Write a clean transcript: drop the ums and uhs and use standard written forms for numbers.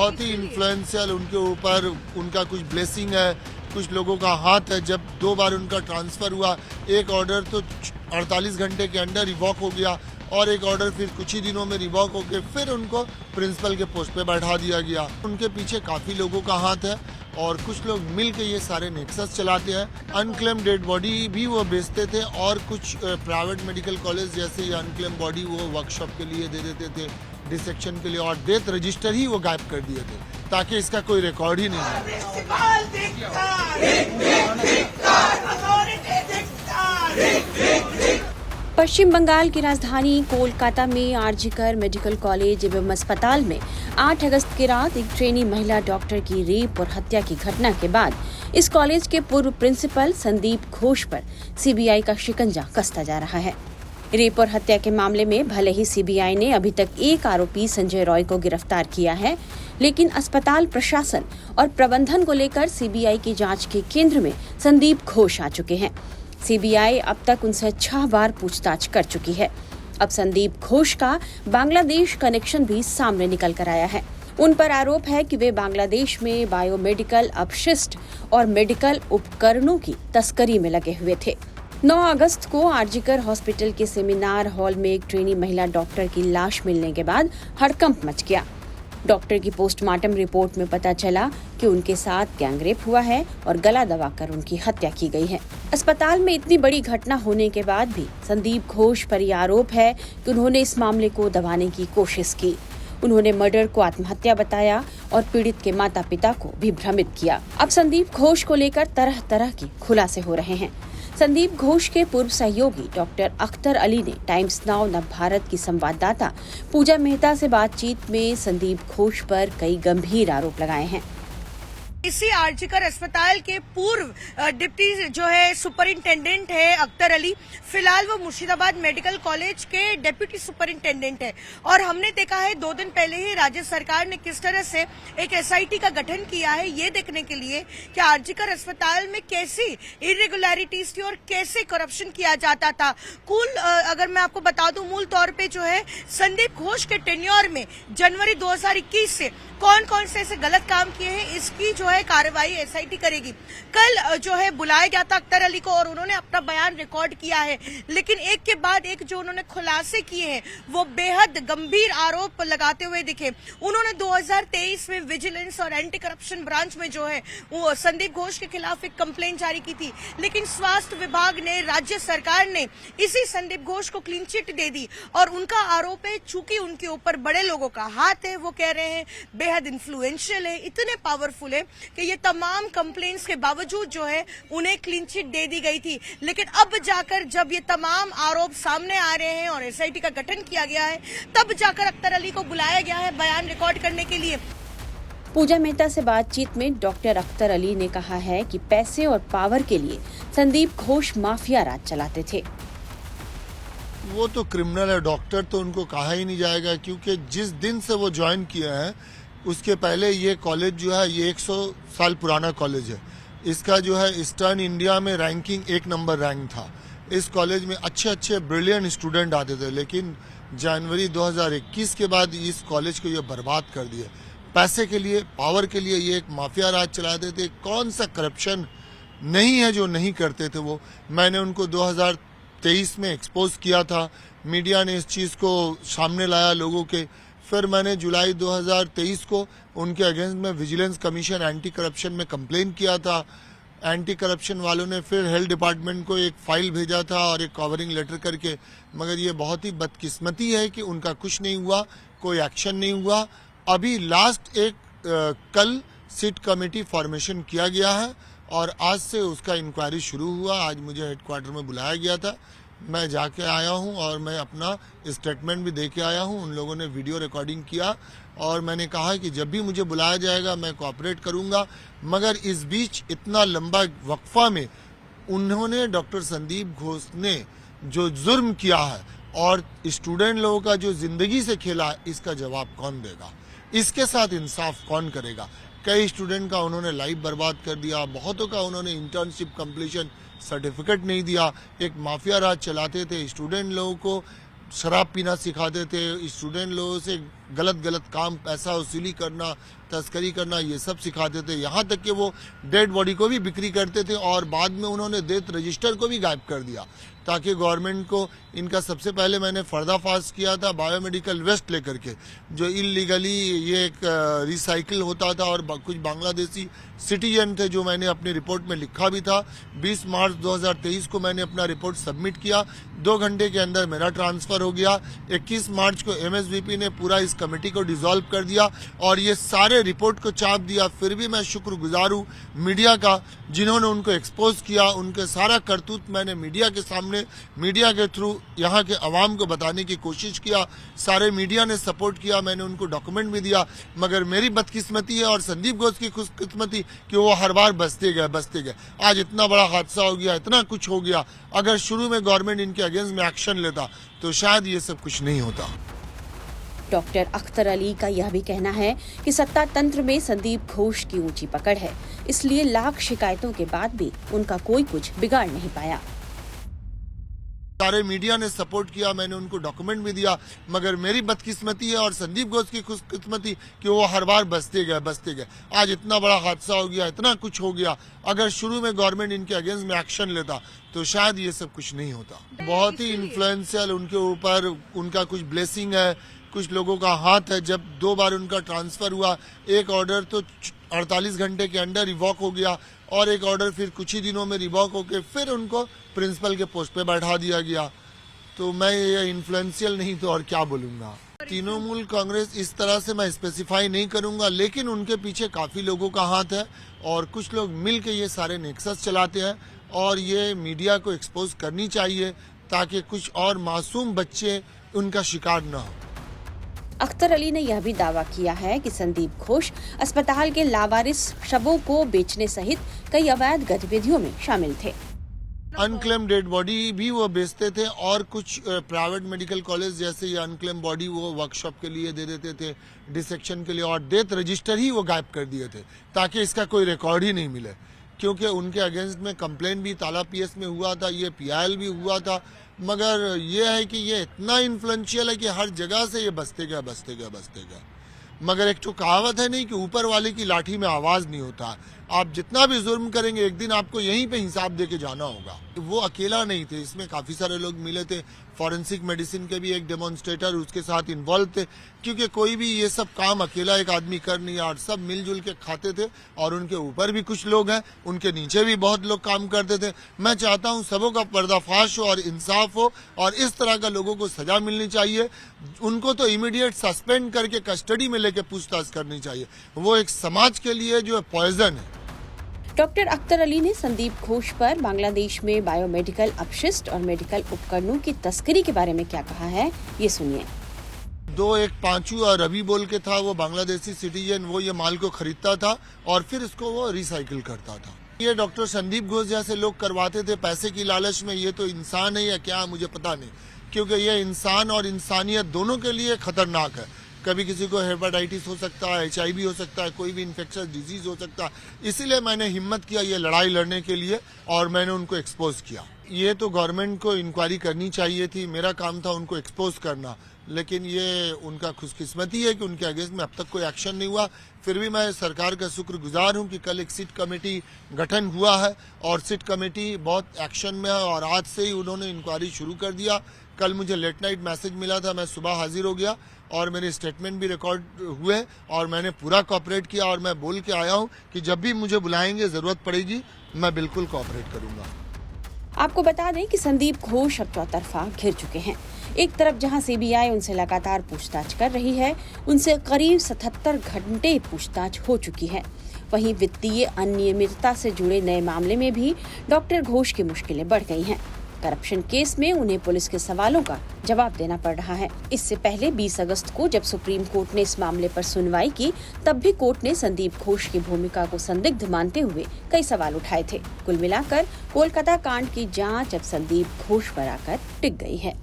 बहुत ही इन्फ्लुएंशियल, उनके ऊपर उनका कुछ ब्लेसिंग है, कुछ लोगों का हाथ है। जब 2 बार उनका ट्रांसफ़र हुआ, एक ऑर्डर तो 48 घंटे के अंदर रिवॉक हो गया और एक ऑर्डर फिर कुछ ही दिनों में रिवॉक हो के फिर उनको प्रिंसिपल के पोस्ट पे बैठा दिया गया। उनके पीछे काफ़ी लोगों का हाथ है और कुछ लोग मिल के ये सारे नेक्सस चलाते हैं। अनक्लेम डेड बॉडी भी वो बेचते थे और कुछ प्राइवेट मेडिकल कॉलेज जैसे ये अनक्लेम बॉडी वो वर्कशॉप के लिए दे देते थे, डिसेक्शन के लिए, और डेथ रजिस्टर ही वो गायब कर दिए थे ताकि इसका कोई रिकॉर्ड ही नहीं हो। पश्चिम बंगाल की राजधानी कोलकाता में आरजीकर मेडिकल कॉलेज एवं अस्पताल में 8 अगस्त की रात एक ट्रेनी महिला डॉक्टर की रेप और हत्या की घटना के बाद इस कॉलेज के पूर्व प्रिंसिपल संदीप घोष पर सीबीआई का शिकंजा कसता जा रहा है। रेप और हत्या के मामले में भले ही सीबीआई ने अभी तक एक आरोपी संजय रॉय को गिरफ्तार किया है, लेकिन अस्पताल प्रशासन और प्रबंधन को लेकर सीबीआई की जांच के केंद्र में संदीप घोष आ चुके हैं। सीबीआई अब तक उनसे 6 बार पूछताछ कर चुकी है। अब संदीप घोष का बांग्लादेश कनेक्शन भी सामने निकल कर आया है। उन पर आरोप है कि वे बांग्लादेश में बायोमेडिकल अपशिष्ट और मेडिकल उपकरणों की तस्करी में लगे हुए थे। 9 अगस्त को आरजीकर हॉस्पिटल के सेमिनार हॉल में एक ट्रेनी महिला डॉक्टर की लाश मिलने के बाद हड़कंप मच गया। डॉक्टर की पोस्टमार्टम रिपोर्ट में पता चला कि उनके साथ गैंगरेप हुआ है और गला दबाकर उनकी हत्या की गई है। अस्पताल में इतनी बड़ी घटना होने के बाद भी संदीप घोष पर यह आरोप है कि उन्होंने इस मामले को दबाने की कोशिश की। उन्होंने मर्डर को आत्महत्या बताया और पीड़ित के माता पिता को भी भ्रमित किया। अब संदीप घोष को लेकर तरह तरह के खुलासे हो रहे हैं। संदीप घोष के पूर्व सहयोगी डॉक्टर अख्तर अली ने टाइम्स नाउ नव भारत की संवाददाता पूजा मेहता से बातचीत में संदीप घोष पर कई गंभीर आरोप लगाए हैं। इसी आरजीकर अस्पताल के पूर्व डिप्टी जो है सुपरिंटेंडेंट है अख्तर अली, फिलहाल वो मुर्शिदाबाद मेडिकल कॉलेज के डेप्यूटी सुपरिंटेंडेंट है और हमने देखा है 2 दिन पहले ही राज्य सरकार ने किस तरह से एक एसआईटी का गठन किया है ये देखने के लिए कि आरजीकर अस्पताल में कैसी इरेगुलरिटीज थी और कैसे करप्शन किया जाता था। अगर मैं आपको बता दूं, मूल तौर पे जो है संदीप घोष के टेन्योर में जनवरी 2021 से कौन कौन से ऐसे गलत काम किए हैं इसकी जो है कार्रवाई एसआईटी करेगी। कल जो है बुलाया गया था अख्तर अली को और उन्होंने अपना बयान रिकॉर्ड किया है, लेकिन एक के बाद एक जो उन्होंने खुलासे किए हैं वो बेहद गंभीर आरोप लगाते हुए दिखे। उन्होंने 2023 में विजिलेंस और एंटी करप्शन ब्रांच में जो है वो संदीप घोष के खिलाफ एक कंप्लेंट जारी की थी, लेकिन स्वास्थ्य विभाग ने, राज्य सरकार ने इसी संदीप घोष को क्लीन चिट दे दी और उनका आरोप है चूंकि उनके ऊपर बड़े लोगों का हाथ है, वो कह रहे हैं बेहद इन्फ्लुएंशियल है, इतने पावरफुल है कि ये तमाम कंप्लेंट्स के बावजूद जो है उन्हें क्लीन चिट दे दी गई थी। लेकिन अब जाकर जब ये तमाम आरोप सामने आ रहे हैं और एसआईटी का गठन किया गया है, तब जाकर अख्तर अली को बुलाया गया है बयान रिकॉर्ड करने के लिए। पूजा मेहता से बातचीत में डॉक्टर अख्तर अली ने कहा है कि पैसे और पावर के लिए संदीप घोष माफिया राज चलाते थे। वो तो क्रिमिनल है, डॉक्टर तो उनको कहा ही नहीं जाएगा, क्योंकि जिस दिन से वो ज्वाइन किए हैं उसके पहले ये कॉलेज जो है ये 100 साल पुराना कॉलेज है। इसका जो है ईस्टर्न इंडिया में रैंकिंग 1 नंबर रैंक था। इस कॉलेज में अच्छे अच्छे ब्रिलियंट स्टूडेंट आते थे, लेकिन जनवरी 2021 के बाद इस कॉलेज को ये बर्बाद कर दिया। पैसे के लिए, पावर के लिए ये एक माफिया राज चलाते थे। कौन सा करप्शन नहीं है जो नहीं करते थे वो। मैंने उनको 2023 में एक्सपोज किया था, मीडिया ने इस चीज़ को सामने लाया लोगों के। फिर मैंने जुलाई 2023 को उनके अगेंस्ट में विजिलेंस कमीशन एंटी करप्शन में कंप्लेन किया था। एंटी करप्शन वालों ने फिर हेल्थ डिपार्टमेंट को एक फाइल भेजा था और एक कवरिंग लेटर करके, मगर ये बहुत ही बदकिस्मती है कि उनका कुछ नहीं हुआ, कोई एक्शन नहीं हुआ। अभी लास्ट कल सिट कमेटी फॉर्मेशन किया गया है और आज से उसका इंक्वायरी शुरू हुआ। आज मुझे हेडक्वार्टर में बुलाया गया था, मैं जाके आया हूं और मैं अपना स्टेटमेंट भी दे के आया हूं। उन लोगों ने वीडियो रिकॉर्डिंग किया और मैंने कहा कि जब भी मुझे बुलाया जाएगा मैं कोऑपरेट करूंगा। मगर इस बीच इतना लंबा वक्फा में उन्होंने, डॉक्टर संदीप घोष ने जो जुर्म किया है और स्टूडेंट लोगों का जो जिंदगी से खेला है, इसका जवाब कौन देगा? इसके साथ इंसाफ कौन करेगा? कई स्टूडेंट का उन्होंने लाइफ बर्बाद कर दिया, बहुतों का उन्होंने इंटर्नशिप कंप्लीशन सर्टिफिकेट नहीं दिया। एक माफिया राज चलाते थे, स्टूडेंट लोगों को शराब पीना सिखाते थे, स्टूडेंट लोगों से गलत काम, पैसा वसूली करना, तस्करी करना, ये सब सिखाते थे। यहाँ तक कि वो डेड बॉडी को भी बिक्री करते थे और बाद में उन्होंने डेथ रजिस्टर को भी गायब कर दिया ताकि गवर्नमेंट को इनका सबसे पहले मैंने पर्दाफाश किया था बायोमेडिकल वेस्ट लेकर के, जो इलीगली ये एक रिसाइकिल होता था और कुछ बांग्लादेशी सिटीजन थे, जो मैंने अपनी रिपोर्ट में लिखा भी था। 20 मार्च 2023 को मैंने अपना रिपोर्ट सबमिट किया, 2 घंटे के अंदर मेरा ट्रांसफर हो गया। 21 मार्च को MSVP ने पूरा इस कमेटी को डिसॉल्व कर दिया और ये सारे रिपोर्ट को छाप दिया। फिर भी मैं शुक्रगुजार हूँ मीडिया का, जिन्होंने उनको एक्सपोज किया। उनके सारा करतूत मैंने मीडिया के सामने, मीडिया के थ्रू यहाँ के अवाम को बताने की कोशिश किया। सारे मीडिया ने सपोर्ट किया, मैंने उनको डॉक्यूमेंट भी दिया। मगर मेरी बदकिस्मती है और संदीप घोष की खुशकिस्मती कि वो हर बार बचते गए। आज इतना बड़ा हादसा हो गया, इतना कुछ हो गया। अगर शुरू में गवर्नमेंट इनके अगेंस्ट में एक्शन लेता तो शायद ये सब कुछ नहीं होता। डॉक्टर अख्तर अली का यह भी कहना है कि सत्ता तंत्र में संदीप घोष की ऊंची पकड़ है, इसलिए लाख शिकायतों के बाद भी उनका कोई कुछ बिगाड़ नहीं पाया। सारे मीडिया ने सपोर्ट किया, मैंने उनको डॉक्यूमेंट भी दिया। मगर मेरी बदकिस्मती है और संदीप घोष की खुशकिस्मती कि वो हर बार बचते गए। आज इतना बड़ा हादसा हो गया, इतना कुछ हो गया। अगर शुरू में गवर्नमेंट इनके अगेंस्ट में एक्शन लेता तो शायद ये सब कुछ नहीं होता। बहुत ही इन्फ्लुएंशियल उनके ऊपर उनका कुछ ब्लेसिंग है, कुछ लोगों का हाथ है। जब 2 बार उनका ट्रांसफर हुआ, एक ऑर्डर तो 48 घंटे के अंदर रिवॉक हो गया और एक ऑर्डर फिर कुछ ही दिनों में रिवॉक होकर फिर उनको प्रिंसिपल के पोस्ट पे बैठा दिया गया। तो मैं ये इन्फ्लुएंशियल नहीं तो और क्या बोलूंगा। तृणमूल कांग्रेस इस तरह से मैं स्पेसिफाई नहीं करूंगा, लेकिन उनके पीछे काफी लोगों का हाथ है और कुछ लोग मिल के ये सारे नेक्सस चलाते हैं और ये मीडिया को एक्सपोज करनी चाहिए ताकि कुछ और मासूम बच्चे उनका शिकार न हो। अख्तर अली ने यह भी दावा किया है कि संदीप घोष अस्पताल के लावारिस शवों को बेचने सहित कई अवैध गतिविधियों में शामिल थे। अनक्लेम डेड बॉडी भी वो बेचते थे और कुछ प्राइवेट मेडिकल कॉलेज जैसे ये अनक्लेम बॉडी वो वर्कशॉप के लिए दे देते थे, डिसेक्शन के लिए, और डेथ रजिस्टर ही वो गायब कर दिए थे ताकि इसका कोई रिकॉर्ड ही नहीं मिले। क्योंकि उनके अगेंस्ट में कंप्लेन भी ताला PS में हुआ था, ये PIL भी हुआ था। मगर ये है कि ये इतना इन्फ्लुएंशियल है कि हर जगह से ये बचते गए। मगर एक तो कहावत है नहीं कि ऊपर वाले की लाठी में आवाज नहीं होता। आप जितना भी जुर्म करेंगे एक दिन आपको यहीं पे हिसाब दे के जाना होगा। वो अकेला नहीं थे, इसमें काफी सारे लोग मिले थे। फॉरेंसिक मेडिसिन के भी एक डेमोन्स्ट्रेटर उसके साथ इन्वॉल्व थे, क्योंकि कोई भी ये सब काम अकेला एक आदमी कर नहीं, और सब मिलजुल के खाते थे। और उनके ऊपर भी कुछ लोग हैं, उनके नीचे भी बहुत लोग काम करते थे। मैं चाहता हूँ सबों का पर्दाफाश हो और इंसाफ हो और इस तरह का लोगों को सजा मिलनी चाहिए। उनको तो इमीडिएट सस्पेंड करके कस्टडी में लेके पूछताछ करनी चाहिए। वो एक समाज के लिए जो पॉइजन है। डॉक्टर अख्तर अली ने संदीप घोष पर बांग्लादेश में बायोमेडिकल अपशिष्ट और मेडिकल उपकरणों की तस्करी के बारे में क्या कहा है, ये सुनिए। एक पांचू और रवि बोल के था, वो बांग्लादेशी सिटीजन, वो ये माल को खरीदता था और फिर इसको वो रिसाइकिल करता था। ये डॉक्टर संदीप घोष जैसे लोग करवाते थे पैसे की लालच में। ये तो इंसान है या क्या मुझे पता नहीं, क्योंकि ये इंसान और इंसानियत दोनों के लिए खतरनाक है। कभी किसी को हेपेटाइटिस हो सकता है, HIV हो सकता है, कोई भी इन्फेक्शियस डिजीज हो सकता है। इसीलिए मैंने हिम्मत किया ये लड़ाई लड़ने के लिए और मैंने उनको एक्सपोज किया। ये तो गवर्नमेंट को इंक्वायरी करनी चाहिए थी, मेरा काम था उनको एक्सपोज करना। लेकिन ये उनका खुशकिस्मती है कि उनके अगेंस्ट में अब तक कोई एक्शन नहीं हुआ। फिर भी मैं सरकार का शुक्रगुजार हूं कि कल एक सिट कमेटी गठन हुआ है और सिट कमेटी बहुत एक्शन में है और आज से ही उन्होंने इंक्वायरी शुरू कर दिया। कल मुझे लेट नाइट मैसेज मिला था, मैं सुबह हाजिर हो गया और मेरे स्टेटमेंट भी रिकॉर्ड हुए और मैंने पूरा कोऑपरेट किया। और मैं बोल के आया हूं कि जब भी मुझे बुलाएंगे, जरूरत पड़ेगी, मैं बिल्कुल कोऑपरेट करूंगा। आपको बता दें कि संदीप घोष अब चौतरफा घिर चुके हैं। एक तरफ जहां CBI उनसे लगातार पूछताछ कर रही है, उनसे करीब 77 घंटे पूछताछ हो चुकी है। वहीं वित्तीय अनियमितता से जुड़े नए मामले में भी डॉक्टर घोष की मुश्किलें बढ़ गई हैं। करप्शन केस में उन्हें पुलिस के सवालों का जवाब देना पड़ रहा है। इससे पहले 20 अगस्त को जब सुप्रीम कोर्ट ने इस मामले पर सुनवाई की, तब भी कोर्ट ने संदीप घोष की भूमिका को संदिग्ध मानते हुए कई सवाल उठाए थे। कुल मिलाकर कोलकाता कांड की जांच अब संदीप घोष पर आकर टिक गई है।